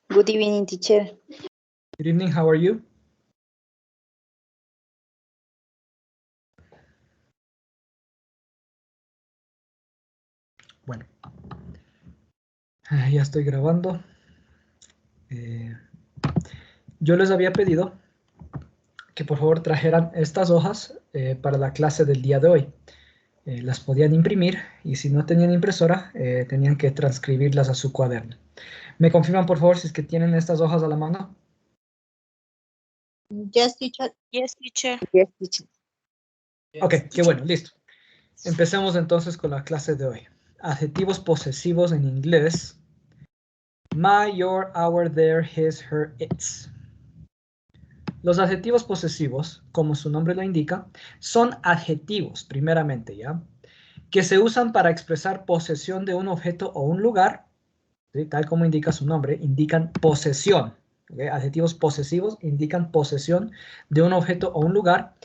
Good evening, teacher. Good evening, how are you? Bueno, ya estoy grabando. Yo les había pedido que por favor trajeran estas hojas para la clase del día de hoy. Las podían imprimir y si no tenían impresora, tenían que transcribirlas a su cuaderno. ¿Me confirman por favor si es que tienen estas hojas a la mano? Yes, teacher. Yes, teacher. Yes, teacher. Ok, qué bueno, listo. Empecemos entonces con la clase de hoy. Adjetivos posesivos en inglés. My, your, our, their, his, her, its. Los adjetivos posesivos, como su nombre lo indica, son adjetivos, primeramente, ¿ya? Que se usan para expresar posesión de un objeto o un lugar, ¿sí? Tal como indica su nombre, indican posesión. ¿Okay? Adjetivos posesivos indican posesión de un objeto o un lugar,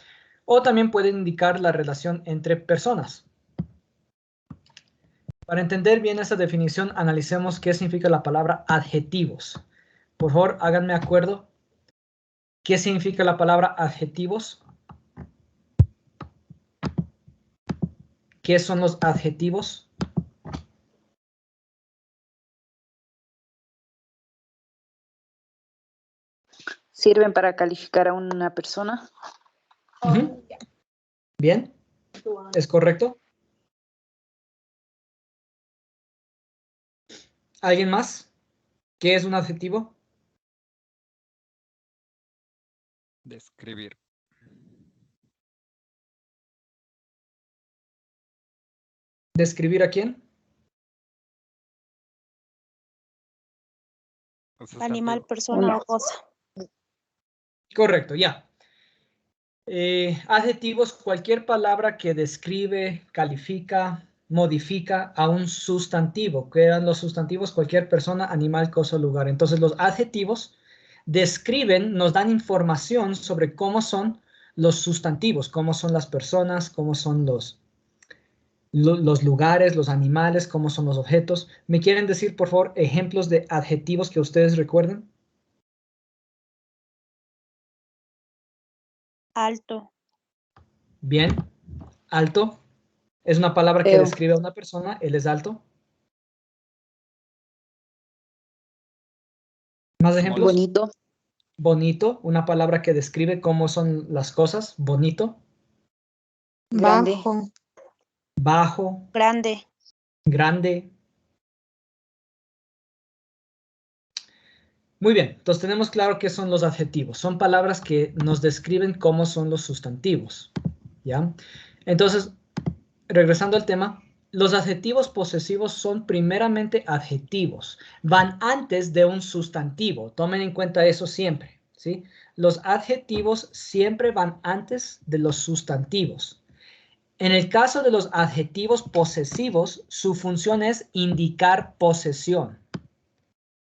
o también pueden indicar la relación entre personas. Para entender bien esa definición, analicemos qué significa la palabra adjetivos. Por favor, háganme acuerdo. ¿Qué significa la palabra adjetivos? ¿Qué son los adjetivos? ¿Sirven para calificar a una persona? Uh-huh. Bien, ¿es correcto? ¿Alguien más? ¿Qué es un adjetivo? Describir. ¿Describir a quién? Animal, persona o cosa. Correcto, ya. Adjetivos, cualquier palabra que describe, califica, modifica a un sustantivo. ¿Qué eran los sustantivos? Cualquier persona, animal, cosa o lugar. Entonces los adjetivos describen, nos dan información sobre cómo son los sustantivos, cómo son las personas, cómo son los lugares, los animales, cómo son los objetos. ¿Me quieren decir, por favor, ejemplos de adjetivos que ustedes recuerden? Alto. Bien. Alto. Es una palabra que Feo. describe a una persona. Él es alto. ¿Más ejemplos? Bonito. Bonito. Una palabra que describe cómo son las cosas. Bonito. Grande. Bajo. Bajo. Grande. Grande. Muy bien, entonces tenemos claro qué son los adjetivos. Son palabras que nos describen cómo son los sustantivos, ¿ya? Entonces, regresando al tema, los adjetivos posesivos son primeramente adjetivos. Van antes de un sustantivo. Tomen en cuenta eso siempre, ¿sí? Los adjetivos siempre van antes de los sustantivos. En el caso de los adjetivos posesivos, su función es indicar posesión.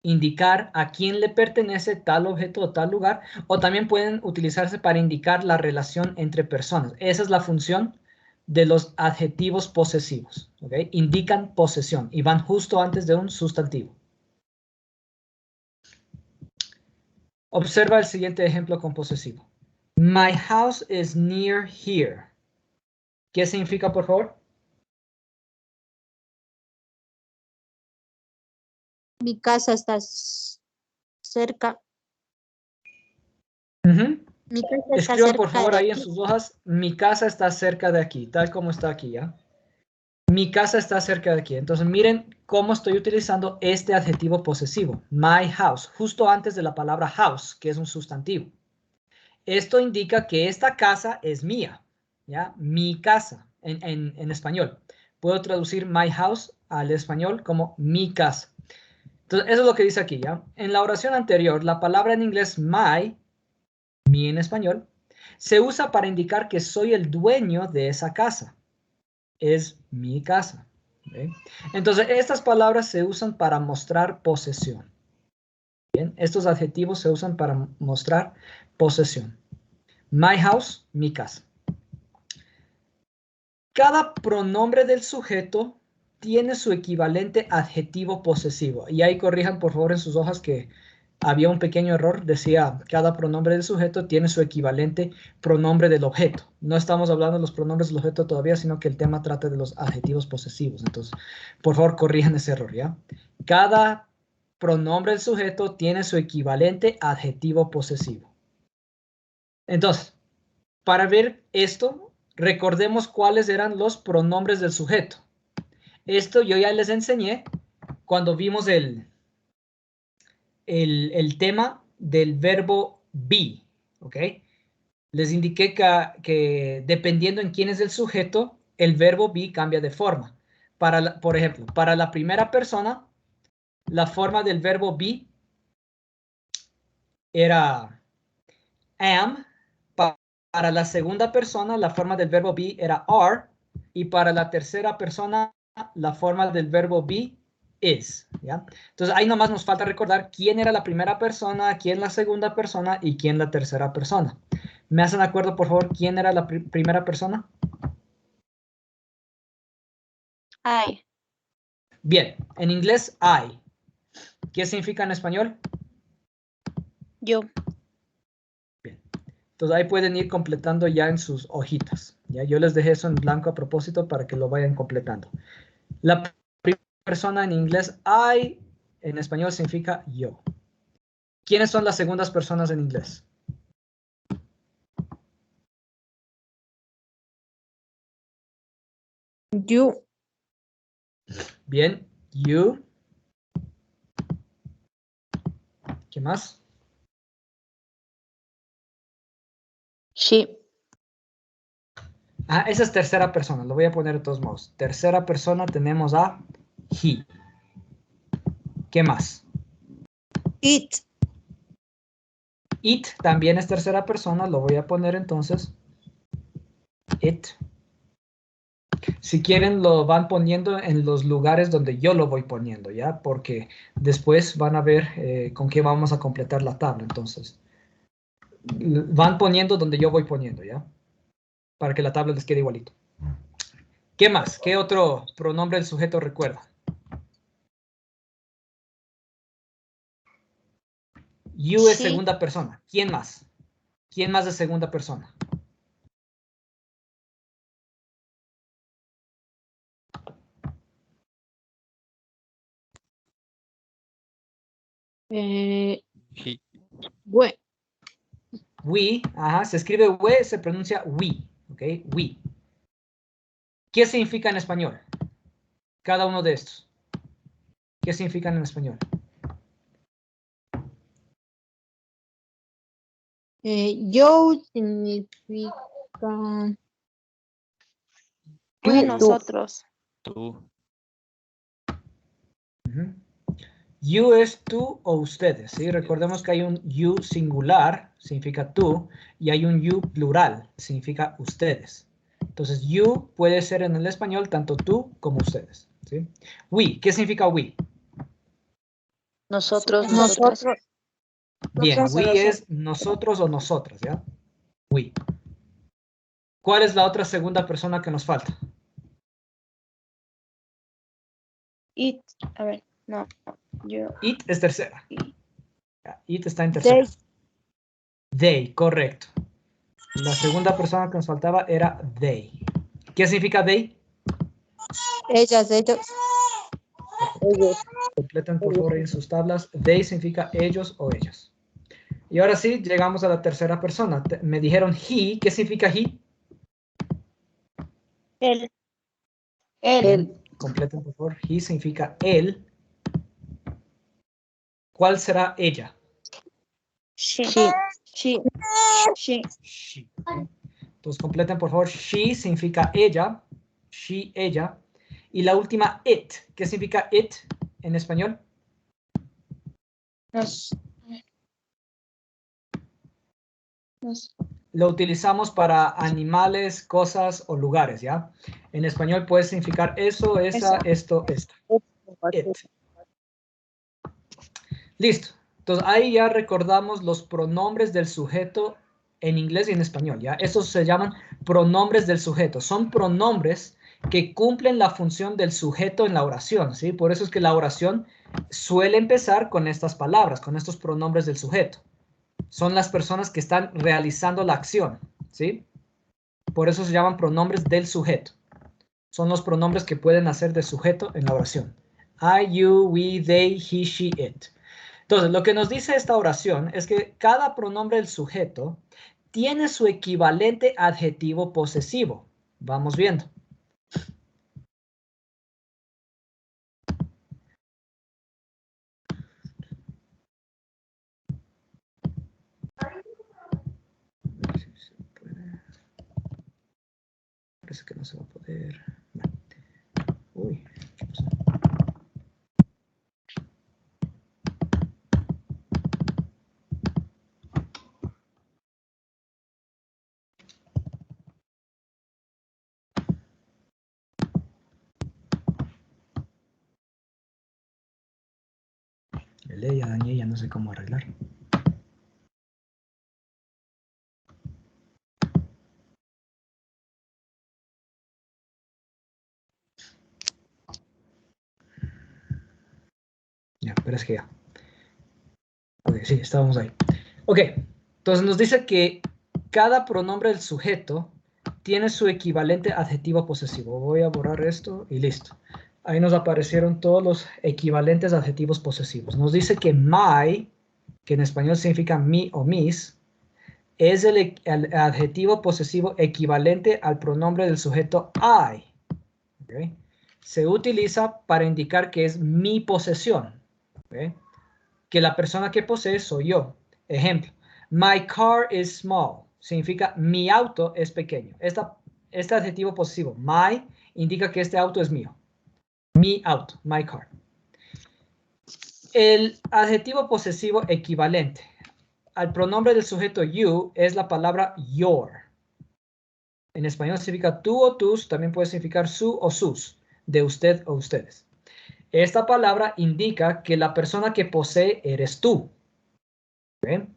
Indicar a quién le pertenece tal objeto o tal lugar, o también pueden utilizarse para indicar la relación entre personas. Esa es la función de los adjetivos posesivos. ¿Okay? Indican posesión y van justo antes de un sustantivo. Observa el siguiente ejemplo con posesivo. My house is near here. ¿Qué significa, por favor? Mi casa está cerca. Mi casa está Escriban por cerca favor de ahí en aquí. sus hojas, mi casa está cerca de aquí, tal como está aquí, ¿ya? Mi casa está cerca de aquí. Entonces miren cómo estoy utilizando este adjetivo posesivo, my house, justo antes de la palabra house, que es un sustantivo. Esto indica que esta casa es mía, ¿ya? Mi casa, en español. Puedo traducir my house al español como mi casa. Entonces eso es lo que dice aquí, ¿ya? En la oración anterior, la palabra en inglés my, mi en español, se usa para indicar que soy el dueño de esa casa. Es mi casa. ¿Okay? Entonces, estas palabras se usan para mostrar posesión. ¿Bien? Estos adjetivos se usan para mostrar posesión. My house, mi casa. Cada pronombre del sujeto tiene su equivalente adjetivo posesivo. Y ahí corrijan, por favor, en sus hojas que había un pequeño error, decía cada pronombre del sujeto tiene su equivalente pronombre del objeto. No estamos hablando de los pronombres del objeto todavía, sino que el tema trata de los adjetivos posesivos. Entonces, por favor, corrijan ese error, ¿ya? Cada pronombre del sujeto tiene su equivalente adjetivo posesivo. Entonces, para ver esto, recordemos cuáles eran los pronombres del sujeto. Esto yo ya les enseñé cuando vimos el tema del verbo be, ¿ok? Les indiqué que dependiendo en quién es el sujeto, el verbo be cambia de forma. Por ejemplo, para la primera persona, la forma del verbo be era am. Para la segunda persona, la forma del verbo be era are. Y para la tercera persona, la forma del verbo be is, ¿ya? Entonces, ahí nomás nos falta recordar quién era la primera persona, quién la segunda persona y quién la tercera persona. ¿Me hacen acuerdo, por favor, quién era la primera persona? I. Bien, en inglés, I. ¿Qué significa en español? Yo. Bien. Entonces, ahí pueden ir completando ya en sus hojitas, ¿ya? Yo les dejé eso en blanco a propósito para que lo vayan completando. La primera persona en inglés, I, en español significa yo. ¿Quiénes son las segundas personas en inglés? You. Bien, you. ¿Qué más? She. Ah, esa es tercera persona, lo voy a poner de todos modos. Tercera persona tenemos a he. ¿Qué más? It. It también es tercera persona, lo voy a poner entonces. It. Si quieren lo van poniendo en los lugares donde yo lo voy poniendo, ¿ya? Porque después van a ver con qué vamos a completar la tabla, entonces. Van poniendo donde yo voy poniendo, ¿ya? Para que la tabla les quede igualito. ¿Qué más? ¿Qué otro pronombre del sujeto recuerda? You es She. segunda persona. ¿Quién más? ¿Quién más es segunda persona? He. We. We, ajá, se escribe we, se pronuncia we, ¿ok? We. ¿Qué significa en español? Cada uno de estos. ¿Qué significan en español? Yo significa Tú, De tú. nosotros. Tú. Ujú. You es tú o ustedes, ¿sí? Recordemos que hay un you singular, significa tú, y hay un you plural, significa ustedes. Entonces, you puede ser en el español tanto tú como ustedes, ¿sí? We, ¿qué significa we? Nosotros, nosotras. nosotros. Bien, Nosotros. we es nosotros o nosotras, ¿ya? We. ¿Cuál es la otra segunda persona que nos falta? It. A ver, no. Yo. It es tercera. It. Ya, it está en tercera. They, correcto. La segunda persona que nos faltaba era they. ¿Qué significa they? Ellas, ellos. Ellos. Completen por favor en sus tablas. They significa ellos o ellas. Y ahora sí, llegamos a la tercera persona. Me dijeron he. ¿Qué significa he? Él. Él. Completen por favor. He significa él. ¿Cuál será ella? She. She. She. She. She. Entonces completen por favor. She significa ella. She, ella. Y la última, it. ¿Qué significa it en español? Nos. Lo utilizamos para animales, cosas o lugares, ¿ya? En español puede significar eso, esa, esto, esta. It. Listo. Entonces ahí ya recordamos los pronombres del sujeto en inglés y en español, ¿ya? Estos se llaman pronombres del sujeto. Son pronombres que cumplen la función del sujeto en la oración, ¿sí? Por eso es que la oración suele empezar con estas palabras, con estos pronombres del sujeto. Son las personas que están realizando la acción, ¿sí? Por eso se llaman pronombres del sujeto. Son los pronombres que pueden hacer de sujeto en la oración. I, you, we, they, he, she, it. Entonces, lo que nos dice esta oración es que cada pronombre del sujeto tiene su equivalente adjetivo posesivo. Vamos viendo. Parece que no se va a poder. No. Uy, ¿qué pasó? Ya dañé, ya no sé cómo arreglar. Ya, pero es que ya. Ok, sí, estábamos ahí. Ok, entonces nos dice que cada pronombre del sujeto tiene su equivalente adjetivo posesivo. Voy a borrar esto y listo. Ahí nos aparecieron todos los equivalentes adjetivos posesivos. Nos dice que my, que en español significa mi o mis, es el adjetivo posesivo equivalente al pronombre del sujeto I. ¿Okay? Se utiliza para indicar que es mi posesión. ¿Okay? Que la persona que posee soy yo. Ejemplo, my car is small. Significa mi auto es pequeño. Este adjetivo posesivo, my, indica que este auto es mío. Mi auto, my car. El adjetivo posesivo equivalente al pronombre del sujeto you es la palabra your. En español significa tú o tus, también puede significar su o sus, de usted o ustedes. Esta palabra indica que la persona que posee eres tú. ¿Okay?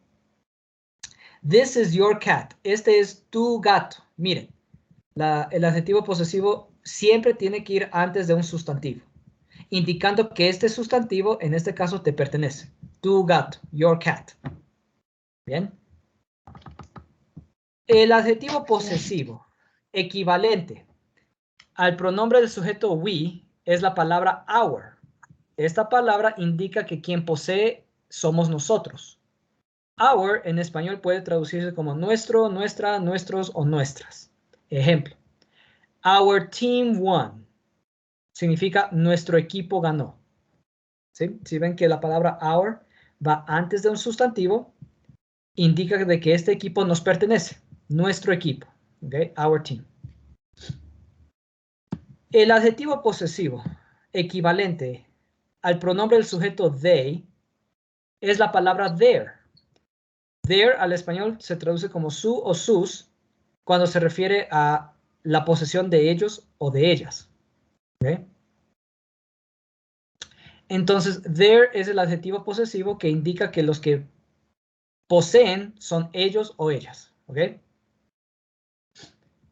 This is your cat. Este es tu gato. Miren, el adjetivo posesivo siempre tiene que ir antes de un sustantivo, indicando que este sustantivo, en este caso, te pertenece. Tu gato, your cat. Bien. El adjetivo posesivo equivalente al pronombre del sujeto we es la palabra our. Esta palabra indica que quien posee somos nosotros. Our en español puede traducirse como nuestro, nuestra, nuestros o nuestras. Ejemplo. Our team won. Significa nuestro equipo ganó. ¿Sí? Si ven que la palabra our va antes de un sustantivo, indica de que este equipo nos pertenece. Nuestro equipo. ¿Okay? Our team. El adjetivo posesivo equivalente al pronombre del sujeto they es la palabra their. Their al español se traduce como su o sus cuando se refiere a la posesión de ellos o de ellas. ¿Okay? Entonces, their es el adjetivo posesivo que indica que los que poseen son ellos o ellas. ¿Okay?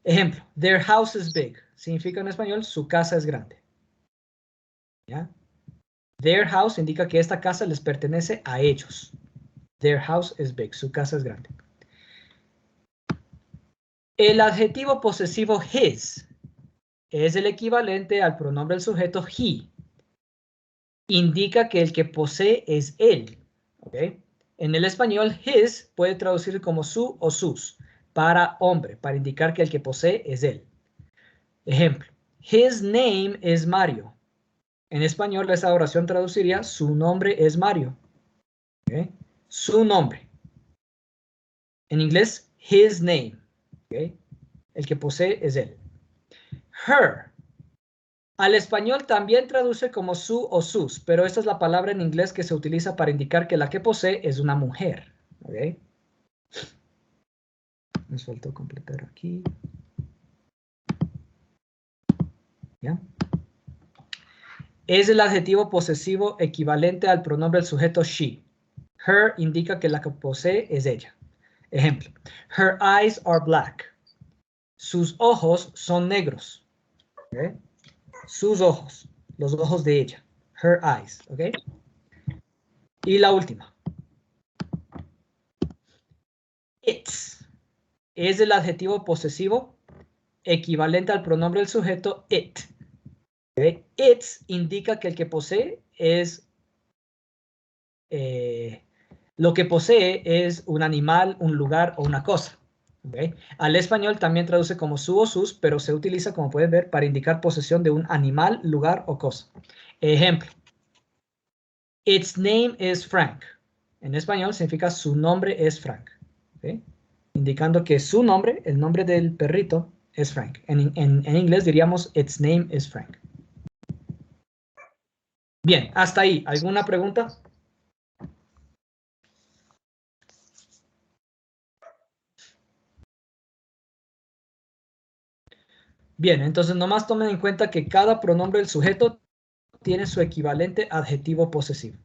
Ejemplo, their house is big. Significa en español, su casa es grande. ¿Ya? Their house indica que esta casa les pertenece a ellos. Their house is big. Su casa es grande. El adjetivo posesivo his es el equivalente al pronombre del sujeto he. Indica que el que posee es él. ¿Okay? En el español, his puede traducir como su o sus para hombre, para indicar que el que posee es él. Ejemplo, his name is Mario. En español, esa oración traduciría su nombre es Mario. ¿Okay? Su nombre. En inglés, his name. ¿Okay? El que posee es él. Her. Al español también traduce como su o sus, pero esta es la palabra en inglés que se utiliza para indicar que la que posee es una mujer. ¿Okay? Nos faltó completar aquí. ¿Ya? Es el adjetivo posesivo equivalente al pronombre del sujeto she. Her indica que la que posee es ella. Ejemplo. Her eyes are black. Sus ojos son negros. ¿Okay? Sus ojos. Los ojos de ella. Her eyes, ¿ok? Y la última. Its es el adjetivo posesivo equivalente al pronombre del sujeto it. ¿Okay? Its indica que el que posee es lo que posee es un animal, un lugar o una cosa. ¿Okay? Al español también traduce como su o sus, pero se utiliza, como pueden ver, para indicar posesión de un animal, lugar o cosa. Ejemplo. Its name is Frank. En español significa su nombre es Frank. ¿Okay? Indicando que su nombre, el nombre del perrito, es Frank. En inglés diríamos its name is Frank. Bien, hasta ahí. ¿Alguna pregunta? Bien, entonces nomás tomen en cuenta que cada pronombre del sujeto tiene su equivalente adjetivo posesivo,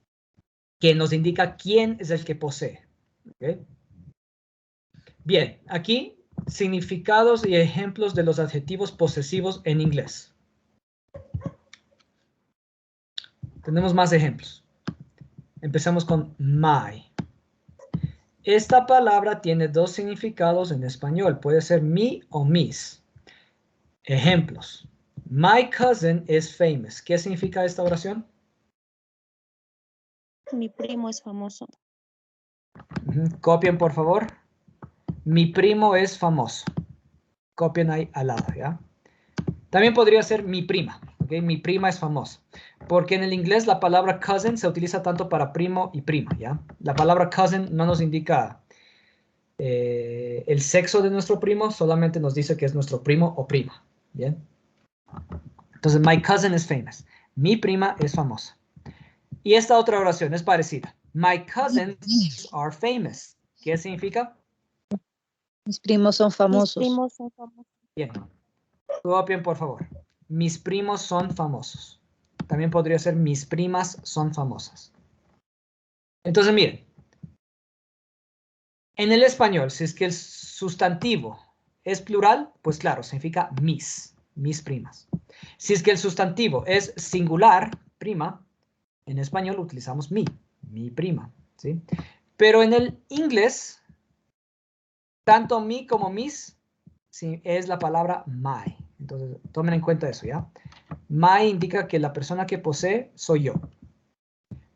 que nos indica quién es el que posee. ¿Okay? Bien, aquí significados y ejemplos de los adjetivos posesivos en inglés. Tenemos más ejemplos. Empezamos con my. Esta palabra tiene dos significados en español. Puede ser mi o mis. Ejemplos. My cousin is famous. ¿Qué significa esta oración? Mi primo es famoso. Copien, por favor. Mi primo es famoso. Copien ahí al lado, ¿ya? También podría ser mi prima. ¿Okay? Mi prima es famosa. Porque en el inglés la palabra cousin se utiliza tanto para primo y prima, ¿ya? La palabra cousin no nos indica el sexo de nuestro primo, solamente nos dice que es nuestro primo o prima, ¿bien? Entonces, my cousin is famous. Mi prima es famosa. Y esta otra oración es parecida. My cousins are famous. ¿Qué significa? Mis primos son Mis famosos. primos son famosos. Bien. Copien, por favor. Mis primos son famosos. También podría ser mis primas son famosas. Entonces, miren. En el español, si es que el sustantivo es plural, pues claro, significa mis primas. Si es que el sustantivo es singular, prima, en español utilizamos mi prima, ¿sí? Pero en el inglés, tanto mi como mis, sí, es la palabra my. Entonces, tomen en cuenta eso, ¿ya? My indica que la persona que posee soy yo.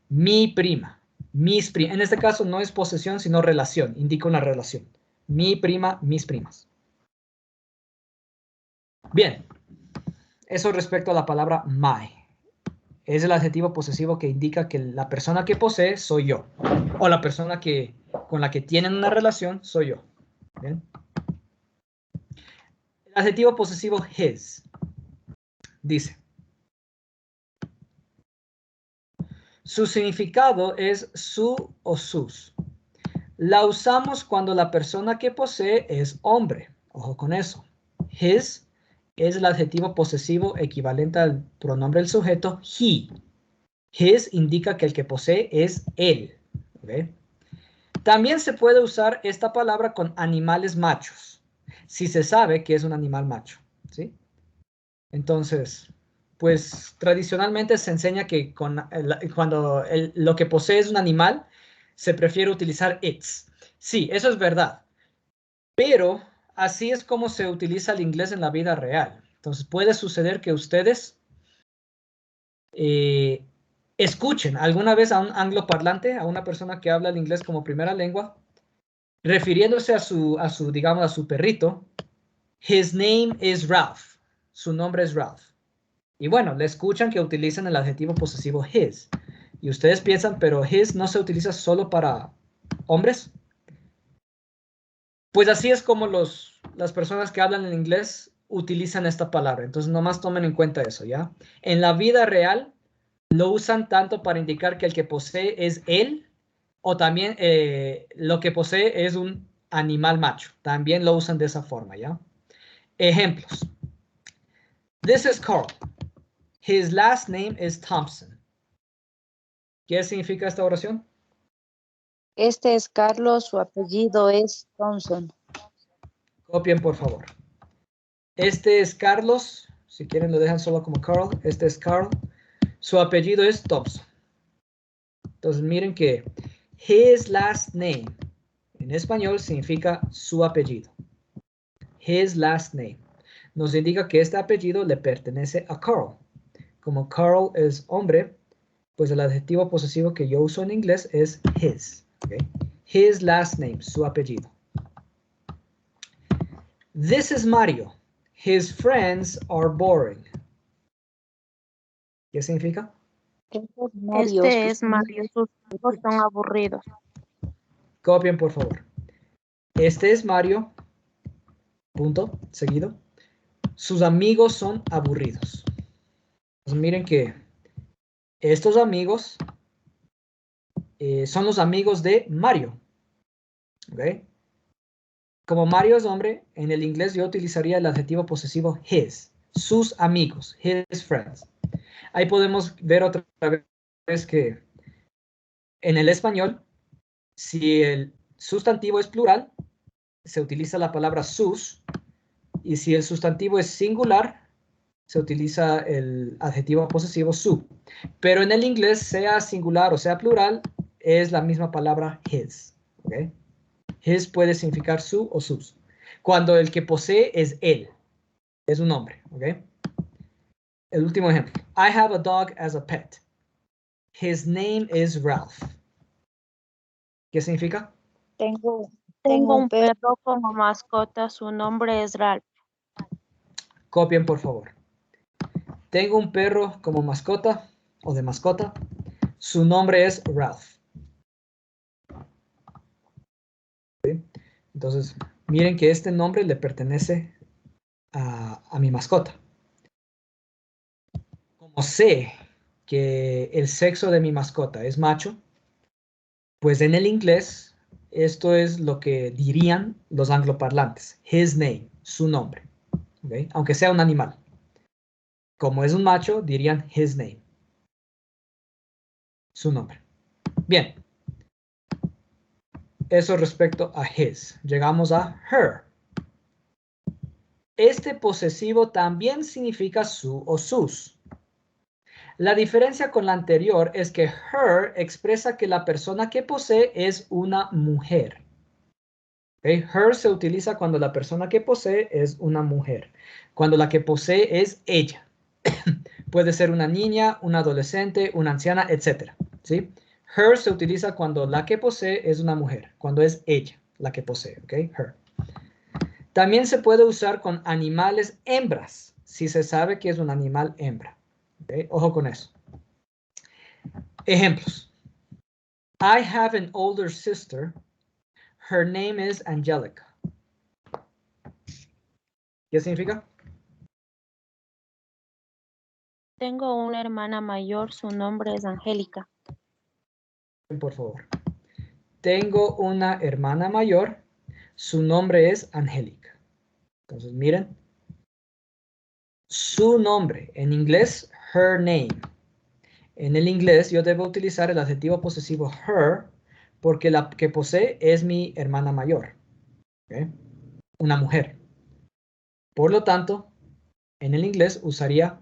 Mi prima, mis primas. En este caso no es posesión, sino relación. Indica una relación. Mi prima, mis primas. Bien. Eso respecto a la palabra my. Es el adjetivo posesivo que indica que la persona que posee soy yo. O la persona con la que tienen una relación soy yo. ¿Bien? El adjetivo posesivo his dice: su significado es su o sus. La usamos cuando la persona que posee es hombre. Ojo con eso. His es el adjetivo posesivo equivalente al pronombre del sujeto he. His indica que el que posee es él. ¿Okay? También se puede usar esta palabra con animales machos, si se sabe que es un animal macho, ¿sí? Entonces, pues tradicionalmente se enseña que cuando lo que posee es un animal, se prefiere utilizar its. Sí, eso es verdad, pero así es como se utiliza el inglés en la vida real. Entonces puede suceder que ustedes escuchen alguna vez a un angloparlante, a una persona que habla el inglés como primera lengua, refiriéndose a su perrito. His name is Ralph. Su nombre es Ralph. Y bueno, le escuchan que utilizan el adjetivo posesivo his. Y ustedes piensan, pero his no se utiliza solo para hombres. Pues así es como las personas que hablan en inglés utilizan esta palabra. Entonces, nomás tomen en cuenta eso, ¿ya? En la vida real, lo usan tanto para indicar que el que posee es él, o también lo que posee es un animal macho. También lo usan de esa forma, ¿ya? Ejemplos. This is Carl. His last name is Thompson. ¿Qué significa esta oración? Este es Carlos, su apellido es Thompson. Copien, por favor. Este es Carlos. Si quieren lo dejan solo como Carl. Este es Carl. Su apellido es Thompson. Entonces miren que his last name en español significa su apellido. His last name. Nos indica que este apellido le pertenece a Carl. Como Carl es hombre, pues el adjetivo posesivo que yo uso en inglés es his. ¿Okay? His last name, su apellido. This is Mario. His friends are boring. ¿Qué significa? Este es Mario. Sus amigos son aburridos. Copien, por favor. Este es Mario. Punto. Seguido. Sus amigos son aburridos. Entonces, miren que estos amigos son los amigos de Mario. ¿Ok? Como Mario es hombre, en el inglés yo utilizaría el adjetivo posesivo his. Sus amigos. His friends. Ahí podemos ver otra vez que en el español, si el sustantivo es plural, se utiliza la palabra sus, y si el sustantivo es singular, se utiliza el adjetivo posesivo su. Pero en el inglés, sea singular o sea plural, es la misma palabra his. ¿Okay? His puede significar su o sus. Cuando el que posee es él, es un hombre. ¿Okay? El último ejemplo. I have a dog as a pet. His name is Ralph. ¿Qué significa? Tengo Tengo un un perro. perro como mascota. Su nombre es Ralph. Copien, por favor. Tengo un perro como mascota o de mascota. Su nombre es Ralph. ¿Sí? Entonces, miren que este nombre le pertenece a mi mascota. Como sé que el sexo de mi mascota es macho, pues en el inglés esto es lo que dirían los angloparlantes. His name, su nombre. ¿Okay? Aunque sea un animal. Como es un macho, dirían his name. Su nombre. Bien. Eso respecto a his. Llegamos a her. Este posesivo también significa su o sus. La diferencia con la anterior es que her expresa que la persona que posee es una mujer. ¿Okay? Her se utiliza cuando la persona que posee es una mujer. Cuando la que posee es ella. Puede ser una niña, un adolescente, una anciana, etc. ¿Sí? Her se utiliza cuando la que posee es una mujer. Cuando es ella la que posee. ¿Okay? Her. También se puede usar con animales hembras, si se sabe que es un animal hembra. ¿Okay? Ojo con eso. Ejemplos. I have an older sister. Her name is Angelica. ¿Qué significa? Tengo una hermana mayor. Su nombre es Angélica. Por favor. Tengo una hermana mayor. Su nombre es Angélica. Entonces, miren. Su nombre. En inglés, her name. En el inglés, yo debo utilizar el adjetivo posesivo her porque la que posee es mi hermana mayor. ¿Okay? Una mujer. Por lo tanto, en el inglés usaría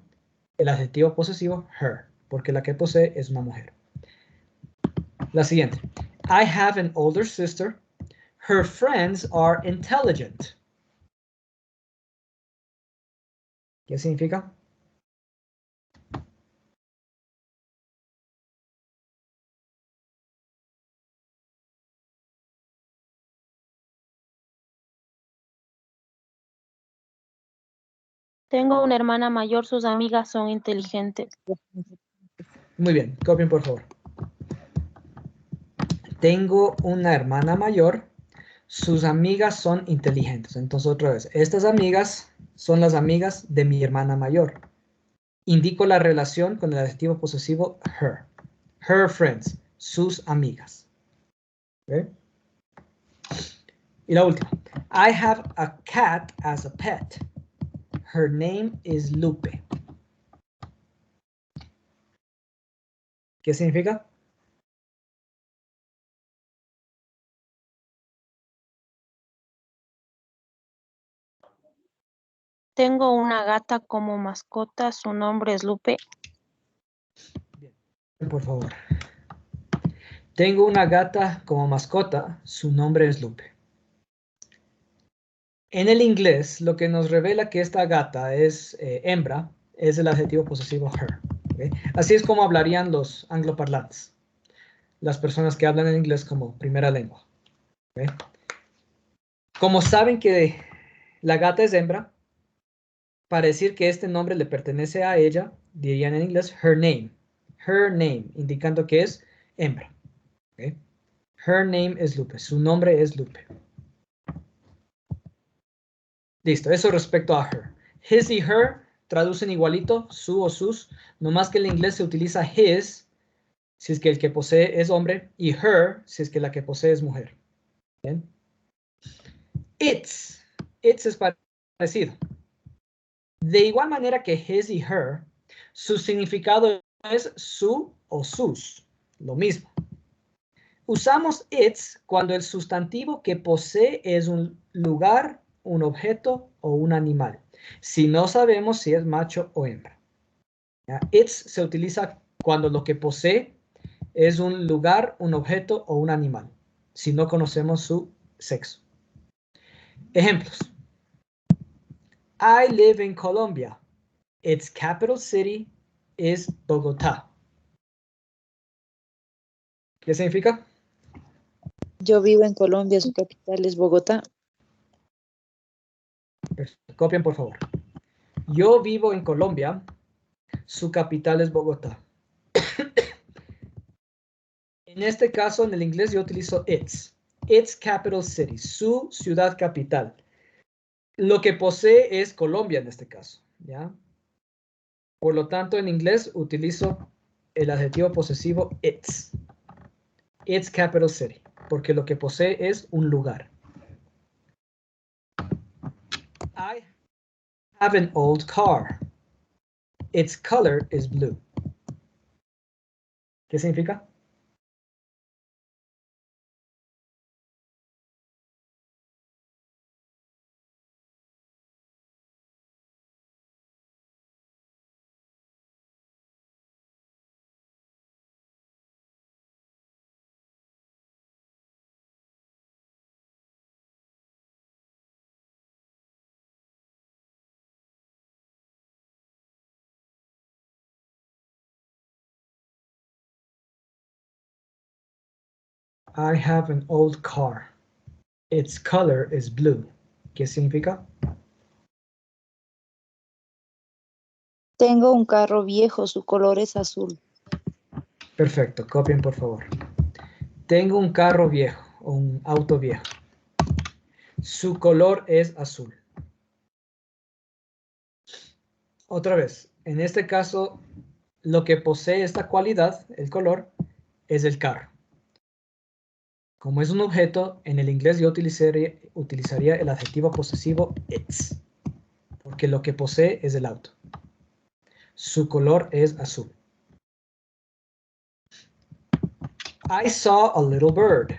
el adjetivo posesivo her porque la que posee es una mujer. La siguiente. I have an older sister. Her friends are intelligent. ¿Qué significa? Tengo una hermana mayor. Sus amigas son inteligentes. Muy bien, copien por favor. Tengo una hermana mayor. Sus amigas son inteligentes. Entonces otra vez, estas amigas son las amigas de mi hermana mayor. Indico la relación con el adjetivo posesivo her. Her friends, sus amigas. ¿Okay? Y la última. I have a cat as a pet. Her name is Lupe. ¿Qué significa? Tengo una gata como mascota. Su nombre es Lupe. Bien, por favor. Tengo una gata como mascota. Su nombre es Lupe. En el inglés, lo que nos revela que esta gata es hembra es el adjetivo posesivo her. ¿Okay? Así es como hablarían los angloparlantes, las personas que hablan en inglés como primera lengua. ¿Okay? Como saben que la gata es hembra, para decir que este nombre le pertenece a ella, dirían en inglés her name, indicando que es hembra. ¿Okay? Her name is Lupe, su nombre es Lupe. Listo, eso respecto a her. His y her traducen igualito, su o sus, nomás que en inglés se utiliza his, si es que el que posee es hombre, y her, si es que la que posee es mujer. ¿Bien? It's es parecido. De igual manera que his y her, su significado es su o sus, lo mismo. Usamos its cuando el sustantivo que posee es un lugar, un objeto o un animal, si no sabemos si es macho o hembra. ¿Ya? Its se utiliza cuando lo que posee es un lugar, un objeto o un animal, si no conocemos su sexo. Ejemplos. I live in Colombia. Its capital city is Bogotá. ¿Qué significa? Yo vivo en Colombia, su capital es Bogotá. Copien, por favor. Yo vivo en Colombia. Su capital es Bogotá. En este caso, en el inglés, yo utilizo its capital city, su ciudad capital. Lo que posee es Colombia en este caso, ¿ya? Por lo tanto, en inglés utilizo el adjetivo posesivo its capital city, porque lo que posee es un lugar. I have an old car. Its color is blue. ¿Qué significa? I have an old car. Its color is blue. ¿Qué significa? Tengo un carro viejo, su color es azul. Perfecto, copien por favor. Tengo un carro viejo o un auto viejo. Su color es azul. Otra vez, en este caso, lo que posee esta cualidad, el color, es el carro. Como es un objeto, en el inglés yo utilizaría el adjetivo posesivo its, porque lo que posee es el auto. Su color es azul. I saw a little bird.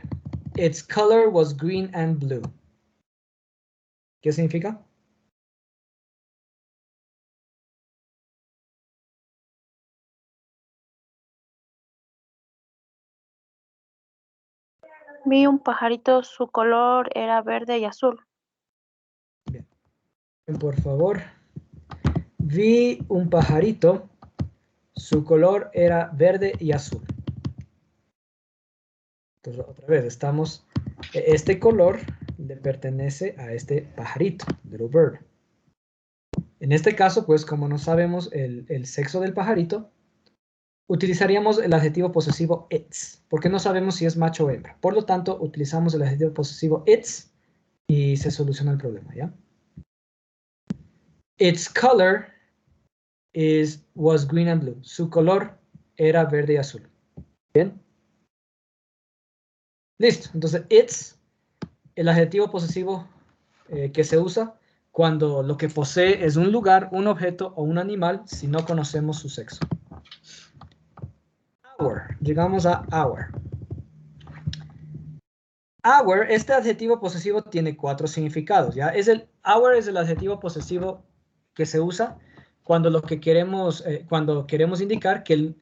Its color was green and blue. ¿Qué significa? Vi un pajarito, su color era verde y azul. Bien. Por favor. Vi un pajarito. Su color era verde y azul. Entonces, otra vez, este color le pertenece a este pajarito, little bird. En este caso, pues, como no sabemos el sexo del pajarito, utilizaríamos el adjetivo posesivo its, porque no sabemos si es macho o hembra. Por lo tanto, utilizamos el adjetivo posesivo its y se soluciona el problema, ¿ya? Its color was green and blue. Su color era verde y azul. ¿Bien? Listo. Entonces, its, el adjetivo posesivo que se usa cuando lo que posee es un lugar, un objeto o un animal si no conocemos su sexo. Our. Llegamos a our. Our, este adjetivo posesivo tiene 4 significados, ¿ya? Our es el adjetivo posesivo que se usa cuando lo que queremos, cuando queremos indicar que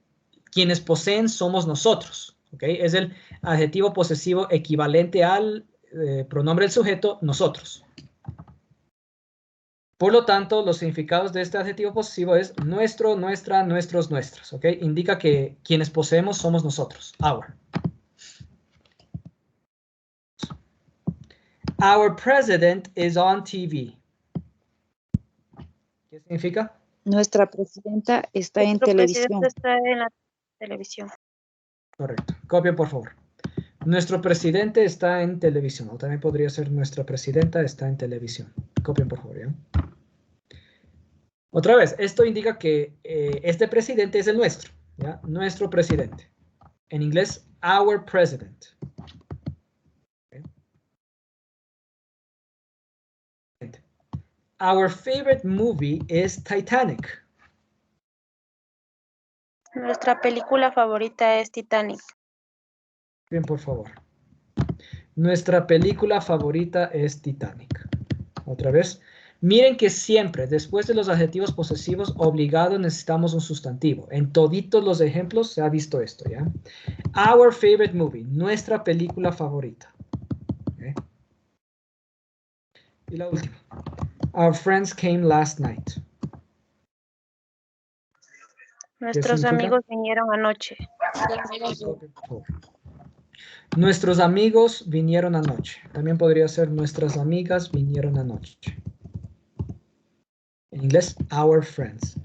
quienes poseen somos nosotros. ¿Ok? Es el adjetivo posesivo equivalente al pronombre del sujeto, nosotros. Por lo tanto, los significados de este adjetivo posesivo es nuestro, nuestra, nuestros, nuestras. ¿Ok? Indica que quienes poseemos somos nosotros. Our. Our president is on TV. ¿Qué significa? Nuestra presidenta está en Nuestro televisión. presidente está en la televisión. Correcto. Copia, por favor. Nuestro presidente está en televisión. O también podría ser nuestra presidenta está en televisión. Copien, por favor, ¿ya? Otra vez, esto indica que este presidente es el nuestro, ¿ya? Nuestro presidente. En inglés, our president. ¿Okay? Our favorite movie is Titanic. Nuestra película favorita es Titanic. Bien, por favor. Nuestra película favorita es Titanic. Otra vez. Miren que siempre, después de los adjetivos posesivos, obligado necesitamos un sustantivo. En toditos los ejemplos se ha visto esto, ¿ya? Our favorite movie, nuestra película favorita. ¿Okay? Y la última. Our friends came last night. Nuestros amigos vinieron anoche. Nuestros amigos vinieron anoche. También podría ser nuestras amigas vinieron anoche. En inglés, our friends.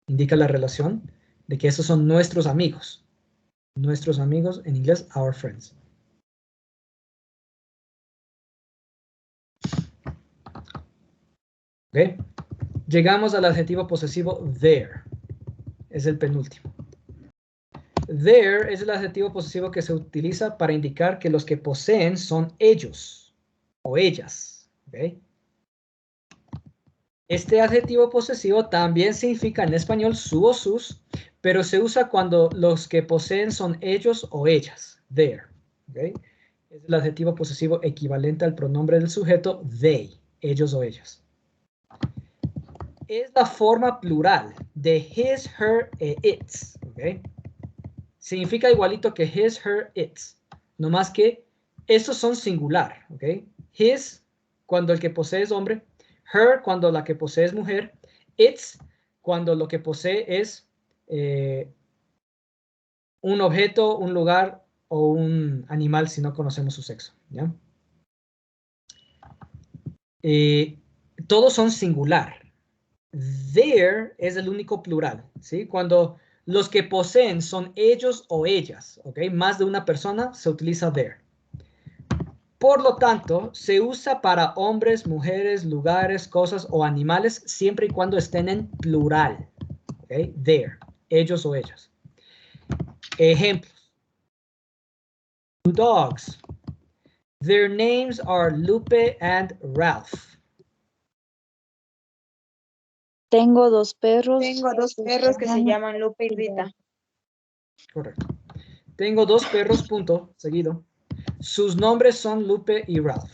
Indica la relación de que esos son nuestros amigos. Nuestros amigos, en inglés, our friends. ¿Ok? Llegamos al adjetivo posesivo there. Es el penúltimo. There es el adjetivo posesivo que se utiliza para indicar que los que poseen son ellos o ellas. ¿Ok? Este adjetivo posesivo también significa en español su o sus, pero se usa cuando los que poseen son ellos o ellas. There. ¿Okay? Es el adjetivo posesivo equivalente al pronombre del sujeto they, ellos o ellas. Es la forma plural de his, her e its. ¿Okay? Significa igualito que his, her, its. No más que estos son singular. ¿Okay? His, cuando el que posee es hombre. Her, cuando la que posee es mujer. Its, cuando lo que posee es un objeto, un lugar o un animal si no conocemos su sexo. ¿Ya? Todos son singular. There es el único plural. ¿Sí? Cuando los que poseen son ellos o ellas. ¿Ok? Más de una persona se utiliza there. Por lo tanto, se usa para hombres, mujeres, lugares, cosas o animales siempre y cuando estén en plural. ¿Okay? There, ellos o ellas. Ejemplos. Two dogs. Their names are Lupe and Ralph. Tengo dos perros. Tengo dos perros que se llaman Lupe y Rita. Correcto. Tengo dos perros, punto, seguido. Sus nombres son Lupe y Ralph.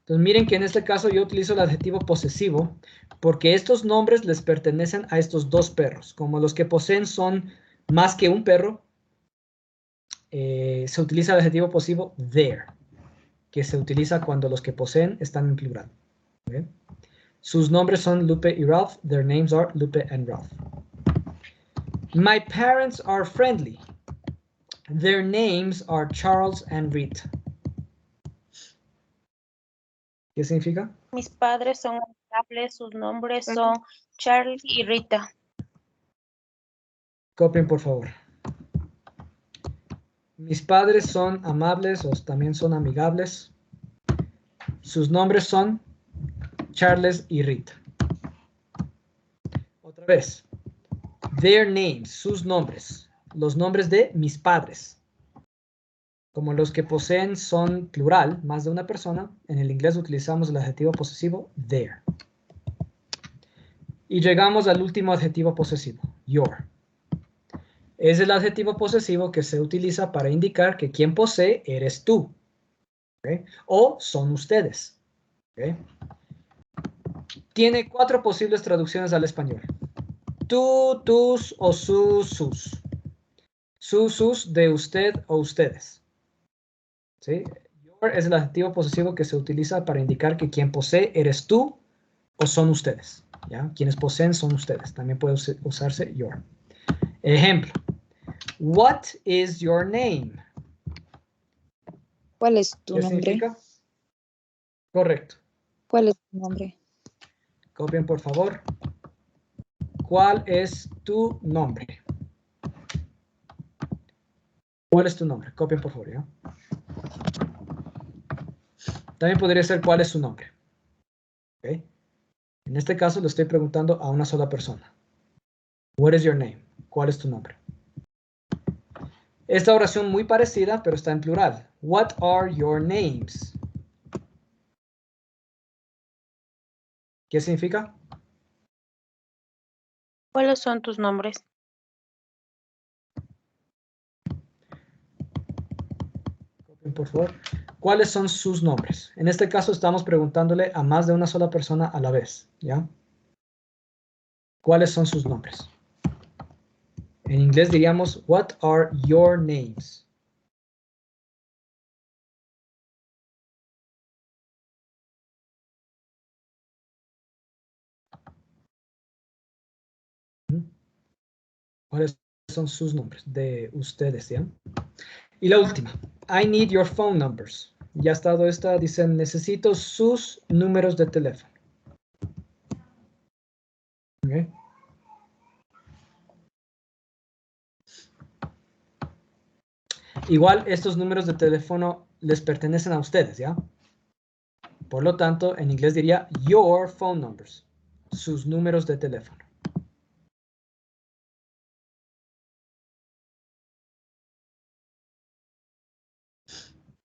Entonces miren que en este caso yo utilizo el adjetivo posesivo porque estos nombres les pertenecen a estos dos perros. Como los que poseen son más que un perro, se utiliza el adjetivo posesivo there, que se utiliza cuando los que poseen están en plural. ¿Okay? Sus nombres son Lupe y Ralph. Their names are Lupe and Ralph. My parents are friendly. Their names are Charles and Rita. ¿Qué significa? Mis padres son amigables, sus nombres son Charlie y Rita. Copien, por favor. Mis padres son amables o también son amigables. Sus nombres son Charles y Rita. Otra vez. Their names, sus nombres. Los nombres de mis padres. Como los que poseen son plural, más de una persona, en el inglés utilizamos el adjetivo posesivo their. Y llegamos al último adjetivo posesivo, your. Es el adjetivo posesivo que se utiliza para indicar que quien posee eres tú. ¿Okay? O son ustedes. ¿Okay? Tiene 4 posibles traducciones al español. tú, tus o sus. Sus de usted o ustedes. ¿Sí? Your es el adjetivo posesivo que se utiliza para indicar que quien posee eres tú o son ustedes. ¿Ya? Quienes poseen son ustedes. También puede usarse your. Ejemplo. What is your name? ¿Cuál es tu ¿Qué nombre? significa? Correcto. ¿Cuál es tu nombre? Copien, por favor. ¿Cuál es tu nombre? ¿Cuál es tu nombre? Copien, por favor, ¿ya? También podría ser ¿cuál es su nombre? ¿Ok? En este caso le estoy preguntando a una sola persona. What is your name? ¿Cuál es tu nombre? Esta oración muy parecida, pero está en plural. What are your names? ¿Qué significa? ¿Cuáles son tus nombres? Por favor. ¿Cuáles son sus nombres? En este caso estamos preguntándole a más de una sola persona a la vez, ¿ya? ¿Cuáles son sus nombres? En inglés diríamos, what are your names? ¿Cuáles son sus nombres? De ustedes, ¿ya? Y la última, I need your phone numbers. Ya ha estado esta, dicen, necesito sus números de teléfono. ¿Okay? Igual estos números de teléfono les pertenecen a ustedes, ¿ya? Por lo tanto, en inglés diría your phone numbers, sus números de teléfono.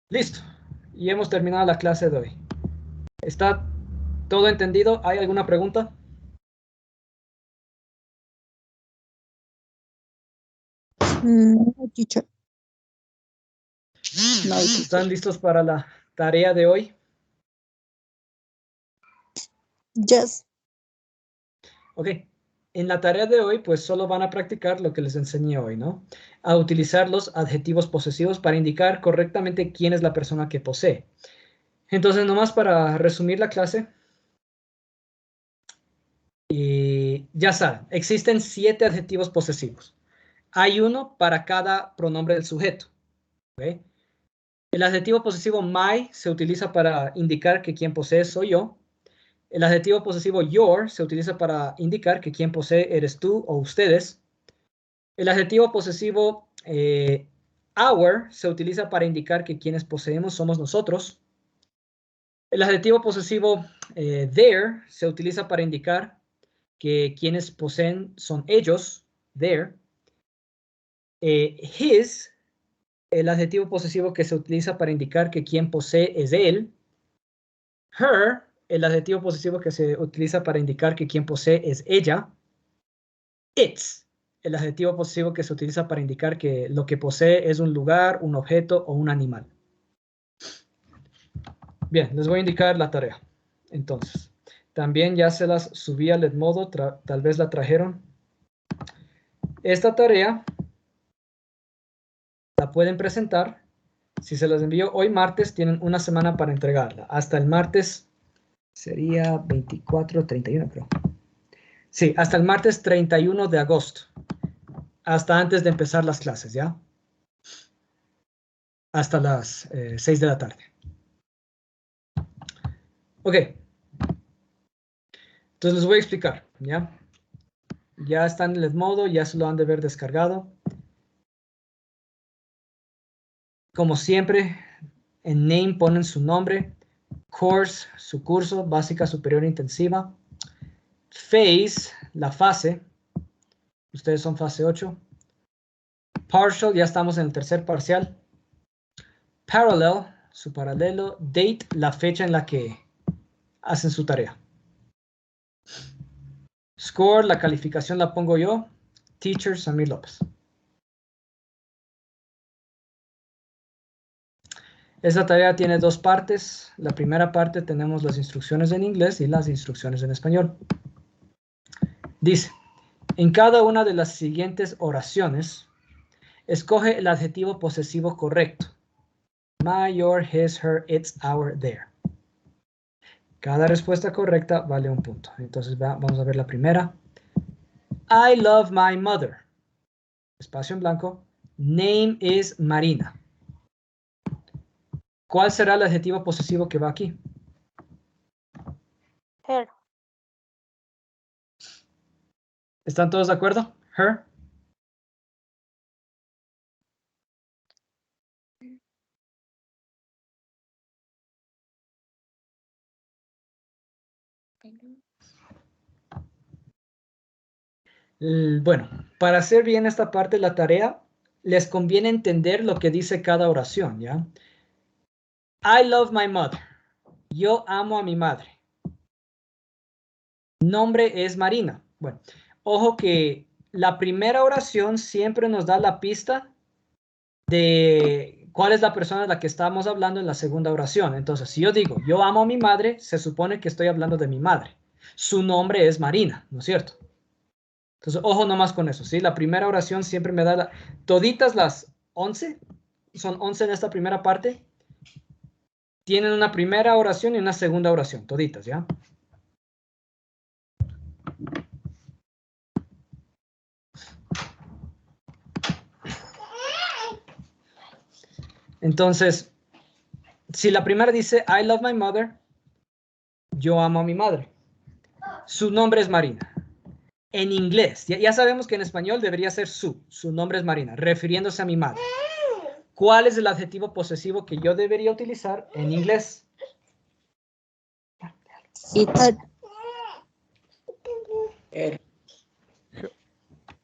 Listo. Y hemos terminado la clase de hoy. ¿Está todo entendido? ¿Hay alguna pregunta? No, teacher. No, ¿Están listos para la tarea de hoy? Yes. Ok. En la tarea de hoy, pues solo van a practicar lo que les enseñé hoy, ¿no? A utilizar los adjetivos posesivos para indicar correctamente quién es la persona que posee. Entonces, nomás para resumir la clase, ya saben, existen 7 adjetivos posesivos. Hay uno para cada pronombre del sujeto. ¿Okay? El adjetivo posesivo my se utiliza para indicar que quien posee soy yo. El adjetivo posesivo your se utiliza para indicar que quien posee eres tú o ustedes. El adjetivo posesivo our se utiliza para indicar que quienes poseemos somos nosotros. El adjetivo posesivo their se utiliza para indicar que quienes poseen son ellos, their. His, el adjetivo posesivo que se utiliza para indicar que quien posee es él. Her, el adjetivo posesivo que se utiliza para indicar que quien posee es ella. Its, el adjetivo posesivo que se utiliza para indicar que lo que posee es un lugar, un objeto o un animal. Bien, les voy a indicar la tarea. Entonces, también ya se las subí al Edmodo, tal vez la trajeron. Esta tarea la pueden presentar. Si se las envío hoy martes, tienen una semana para entregarla. Hasta el martes sería 24, 31, creo. Sí, hasta el martes 31 de agosto. Hasta antes de empezar las clases, ¿ya? Hasta las 6 de la tarde. Ok. Entonces les voy a explicar, ¿ya? Ya está en el Edmodo, ya se lo han de haber descargado. Como siempre, en name ponen su nombre, course, su curso, básica, superior, intensiva, phase, la fase, ustedes son fase 8, partial, ya estamos en el tercer parcial, parallel, su paralelo, date, la fecha en la que hacen su tarea. Score, la calificación la pongo yo, teacher Samir López. Esta tarea tiene 2 partes. La primera parte tenemos las instrucciones en inglés y las instrucciones en español. Dice, En cada una de las siguientes oraciones, escoge el adjetivo posesivo correcto. My, your, his, her, its, our, their. Cada respuesta correcta vale un punto. Entonces vamos a ver la primera. I love my mother. Espacio en blanco. Name is Marina. ¿Cuál será el adjetivo posesivo que va aquí? Her. ¿Están todos de acuerdo? Her. Bueno, para hacer bien esta parte de la tarea, les conviene entender lo que dice cada oración, ¿ya? I love my mother. Yo amo a mi madre. Nombre es Marina. Bueno, ojo que la primera oración siempre nos da la pista de cuál es la persona de la que estamos hablando en la segunda oración. Entonces, si yo digo, yo amo a mi madre, se supone que estoy hablando de mi madre. Su nombre es Marina, ¿no es cierto? Entonces, ojo nomás con eso, ¿sí? La primera oración siempre me da toditas las 11, son 11 en esta primera parte, tienen una primera oración y una segunda oración, toditas, ¿ya? Entonces, si la primera dice, I love my mother, yo amo a mi madre. Su nombre es Marina. En inglés, ya sabemos que en español debería ser su nombre es Marina, refiriéndose a mi madre. ¿Cuál es el adjetivo posesivo que yo debería utilizar en inglés? It's.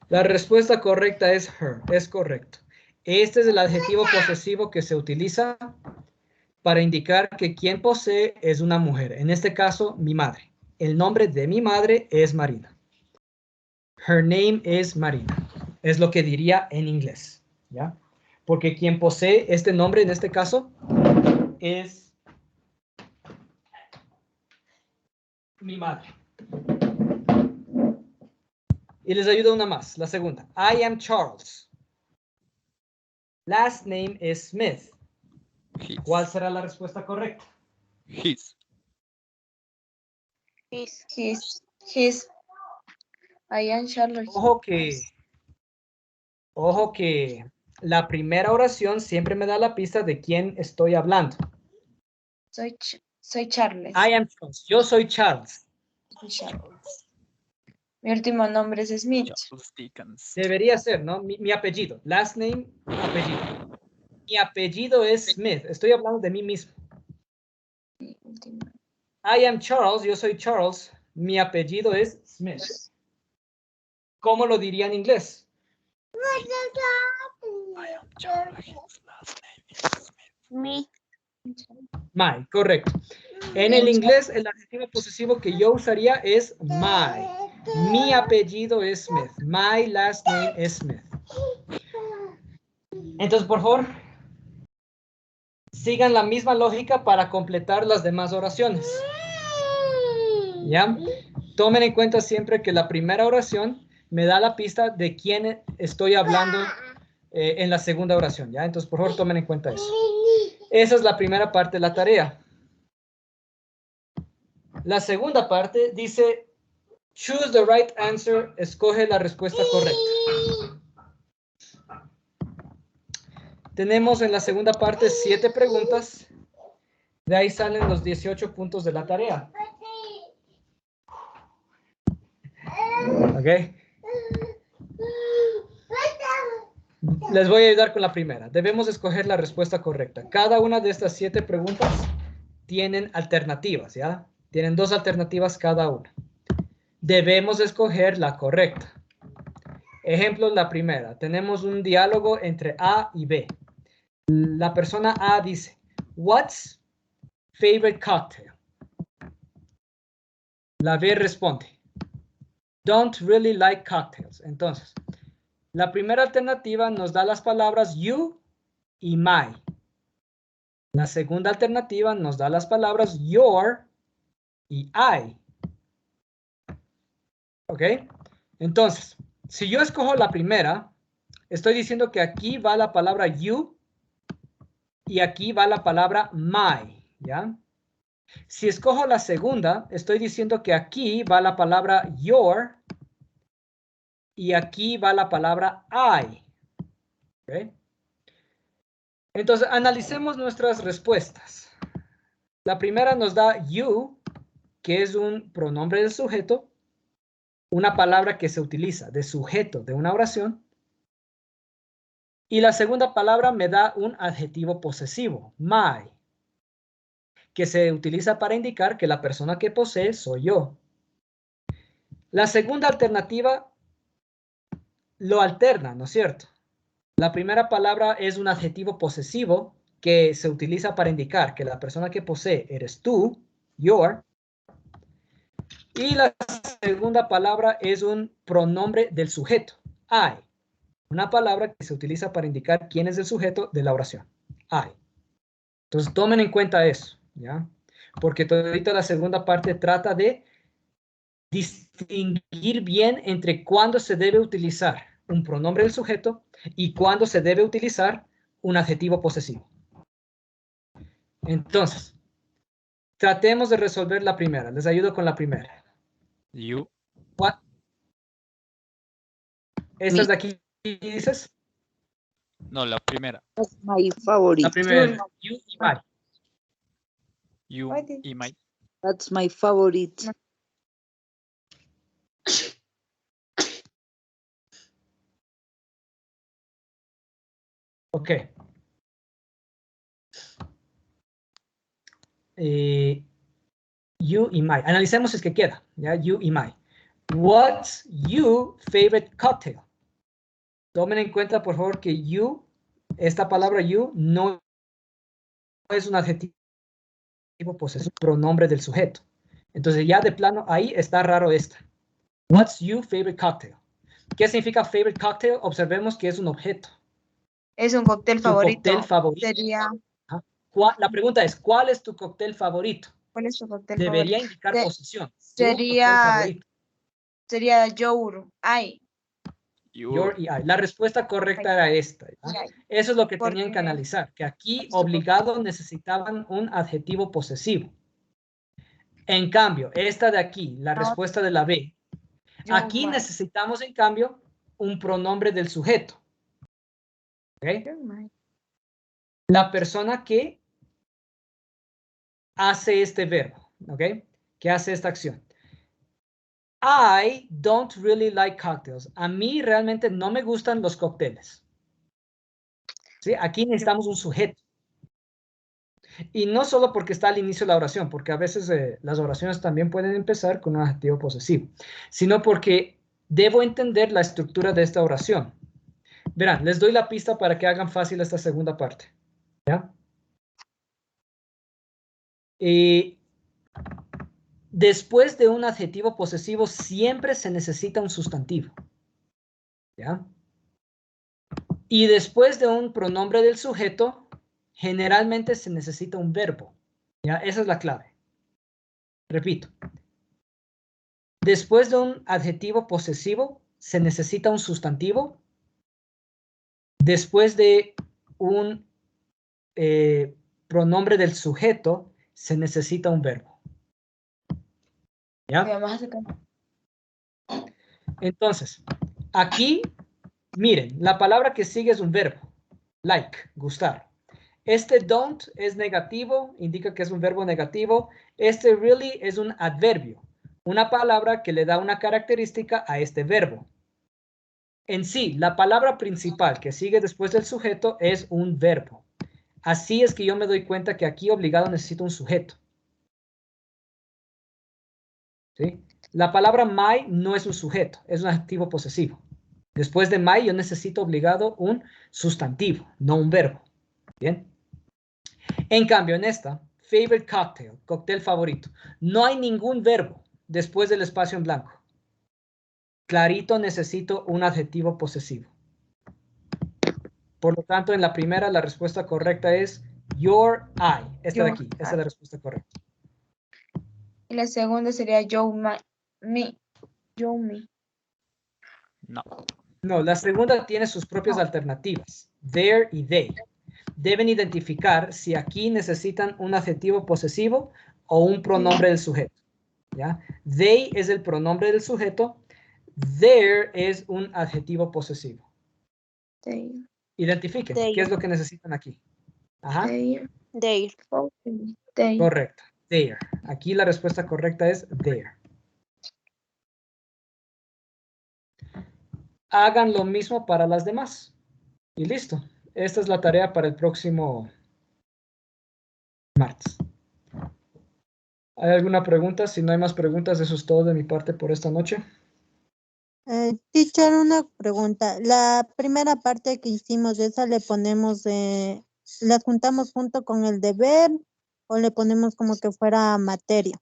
La respuesta correcta es her, es correcto. Este es el adjetivo posesivo que se utiliza para indicar que quien posee es una mujer. En este caso, mi madre. El nombre de mi madre es Marina. Her name is Marina. Es lo que diría en inglés, ¿ya? Porque quien posee este nombre en este caso es mi madre. Y les ayuda una más, la segunda. I am Charles. Last name is Smith. His. ¿Cuál será la respuesta correcta? His. His. I am Charlotte. Ojo que la primera oración siempre me da la pista de quién estoy hablando. Soy Charles. I am Charles. Yo soy Charles. Charles. Mi último nombre es Smith. Charles Dickens. Debería ser, ¿no? Mi apellido. Last name, apellido. Mi apellido es Smith. Estoy hablando de mí mismo. Mi último. I am Charles. Yo soy Charles. Mi apellido es Smith. ¿Cómo lo diría en inglés? I am Charles. His last name is Smith. Me. My, correcto. En el inglés, el adjetivo posesivo que yo usaría es my. Mi apellido es Smith. My last name is Smith. Entonces, por favor, sigan la misma lógica para completar las demás oraciones. ¿Ya? Tomen en cuenta siempre que la primera oración me da la pista de quién estoy hablando en la segunda oración. ¿Ya? Entonces, por favor, tomen en cuenta eso. Esa es la primera parte de la tarea. La segunda parte dice, choose the right answer, escoge la respuesta correcta. Tenemos en la segunda parte 7 preguntas. De ahí salen los 18 puntos de la tarea. ¿Ok? Les voy a ayudar con la primera. Debemos escoger la respuesta correcta. Cada una de estas 7 preguntas tienen alternativas, ¿ya? Tienen 2 alternativas cada una. Debemos escoger la correcta. Ejemplo, la primera. Tenemos un diálogo entre A y B. La persona A dice, what's favorite cocktail? La B responde, don't really like cocktails. Entonces, la primera alternativa nos da las palabras you y my. La segunda alternativa nos da las palabras your y I. ¿Ok? Entonces, si yo escojo la primera, estoy diciendo que aquí va la palabra you y aquí va la palabra my, ¿ya? Si escojo la segunda, estoy diciendo que aquí va la palabra your y aquí va la palabra I. ¿Okay? Entonces, analicemos nuestras respuestas. La primera nos da you, que es un pronombre del sujeto, una palabra que se utiliza de sujeto de una oración. Y la segunda palabra me da un adjetivo posesivo, my, que se utiliza para indicar que la persona que posee soy yo. La segunda alternativa lo alterna, ¿no es cierto? La primera palabra es un adjetivo posesivo que se utiliza para indicar que la persona que posee eres tú, your. Y la segunda palabra es un pronombre del sujeto, I. Una palabra que se utiliza para indicar quién es el sujeto de la oración, I. Entonces tomen en cuenta eso, ¿ya? Porque ahorita la segunda parte trata de distinguir bien entre cuándo se debe utilizar un pronombre del sujeto y cuándo se debe utilizar un adjetivo posesivo. Entonces, tratemos de resolver la primera. Les ayudo con la primera. You. What? ¿Esta es de aquí, dices? No, la primera. That's my favorite. La primera. You y my. You What is- y my. That's my favorite. Ok. You y my. Analicemos si es que queda. ¿Ya? You y my. What's your favorite cocktail? Tomen en cuenta, por favor, que you, esta palabra you, no es un adjetivo posesivo, pronombre del sujeto. Entonces ya de plano, ahí está raro esta. What's your favorite cocktail? ¿Qué significa favorite cocktail? Observemos que es un objeto. Es un cóctel Tu favorito. cóctel favorito. Sería, Ajá. La pregunta es, ¿cuál es tu cóctel favorito? ¿cuál es tu cóctel Debería favorito? indicar Se- posición. Tu sería- cóctel favorito. Sería yogur. Ay. Your y I. La respuesta correcta era esta. ¿ya? Ay. Eso es lo que ¿Por tenían qué? que analizar, que aquí Es tu obligado necesitaban un adjetivo posesivo. En cambio, esta de aquí, la No. respuesta de la B, aquí Yogur. necesitamos en cambio un pronombre del sujeto. ¿Ok? Yogur. La persona que hace este verbo, ¿ok? Que hace esta acción. I don't really like cocktails. A mí realmente no me gustan los cócteles. ¿Sí? Aquí necesitamos un sujeto. Y no solo porque está al inicio de la oración, porque a veces las oraciones también pueden empezar con un adjetivo posesivo, sino porque debo entender la estructura de esta oración. Verán, les doy la pista para que hagan fácil esta segunda parte. ¿Ya? Después de un adjetivo posesivo siempre se necesita un sustantivo. ¿Ya? Y después de un pronombre del sujeto, generalmente se necesita un verbo. ¿Ya? Esa es la clave. Repito. Después de un adjetivo posesivo, se necesita un sustantivo. Después de un pronombre del sujeto, se necesita un verbo. ¿Ya? Entonces, aquí, miren, la palabra que sigue es un verbo. Like, gustar. Este don't es negativo, indica que es un verbo negativo. Este really es un adverbio, una palabra que le da una característica a este verbo. En sí, la palabra principal que sigue después del sujeto es un verbo. Así es que yo me doy cuenta que aquí obligado necesito un sujeto. ¿Sí? La palabra my no es un sujeto, es un adjetivo posesivo. Después de my yo necesito obligado un sustantivo, no un verbo. ¿Bien? En cambio, en esta, favorite cocktail, cóctel favorito, no hay ningún verbo después del espacio en blanco. Clarito necesito un adjetivo posesivo. Por lo tanto, en la primera la respuesta correcta es your eye. Esta de aquí, esa es la respuesta correcta. Y la segunda sería yo me. Yo me. No. No, la segunda tiene sus propias alternativas. Their y they. Deben identificar si aquí necesitan un adjetivo posesivo o un pronombre del sujeto. ¿Ya? They es el pronombre del sujeto. Their es un adjetivo posesivo. Their. Identifiquen. Their. ¿Qué es lo que necesitan aquí? Ajá. Their. Their. Okay. Their. Correcto. Their. Aquí la respuesta correcta es their. Hagan lo mismo para las demás. Y listo. Esta es la tarea para el próximo martes. ¿Hay alguna pregunta? Si no hay más preguntas, eso es todo de mi parte por esta noche. Teacher, una pregunta. La primera parte que hicimos, esa le ponemos, ¿la juntamos junto con el deber o le ponemos como que fuera materia?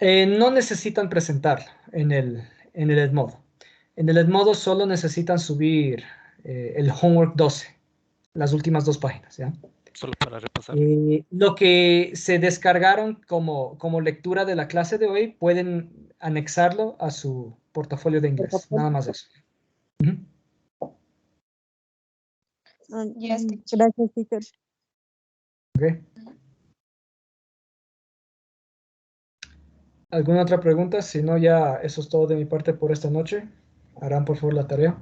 No necesitan presentarlo en el Edmodo. En el Edmodo solo necesitan subir el homework 12, las últimas 2 páginas, ¿ya? Solo para repasar. Lo que se descargaron como lectura de la clase de hoy, pueden anexarlo a su portafolio de inglés. Nada más eso. Ujú. Yes, teacher. Gracias, teacher. Ok. ¿Alguna otra pregunta? Si no, ya eso es todo de mi parte por esta noche. Harán por favor la tarea.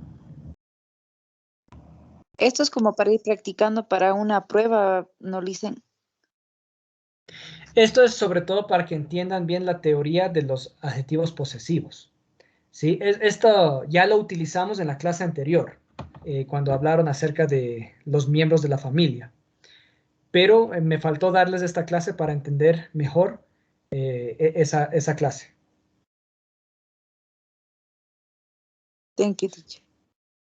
Esto es como para ir practicando para una prueba, ¿no, Licen? Esto es sobre todo para que entiendan bien la teoría de los adjetivos posesivos. ¿Sí? Esto ya lo utilizamos en la clase anterior, cuando hablaron acerca de los miembros de la familia. Pero me faltó darles esta clase para entender mejor esa clase. Thank you, teacher.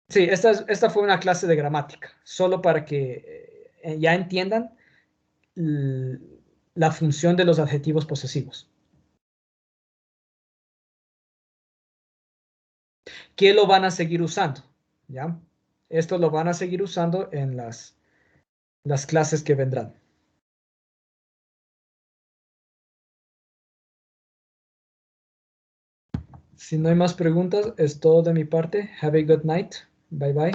Sí, esta fue una clase de gramática, solo para que ya entiendan la función de los adjetivos posesivos. ¿Qué lo van a seguir usando? ¿Ya? Esto lo van a seguir usando en las clases que vendrán. Si no hay más preguntas, es todo de mi parte. Have a good night. Bye bye.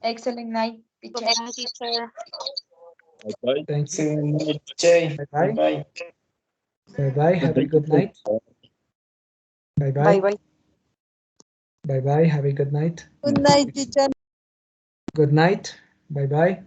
Excellent night, teacher. Goodbye, teacher. Bye. Thank you. Jay. Bye bye. Bye. Bye bye. Have a good night. Bye Bye, bye. bye. Bye bye. Have a good night. Good night, teacher. Good night. Bye bye.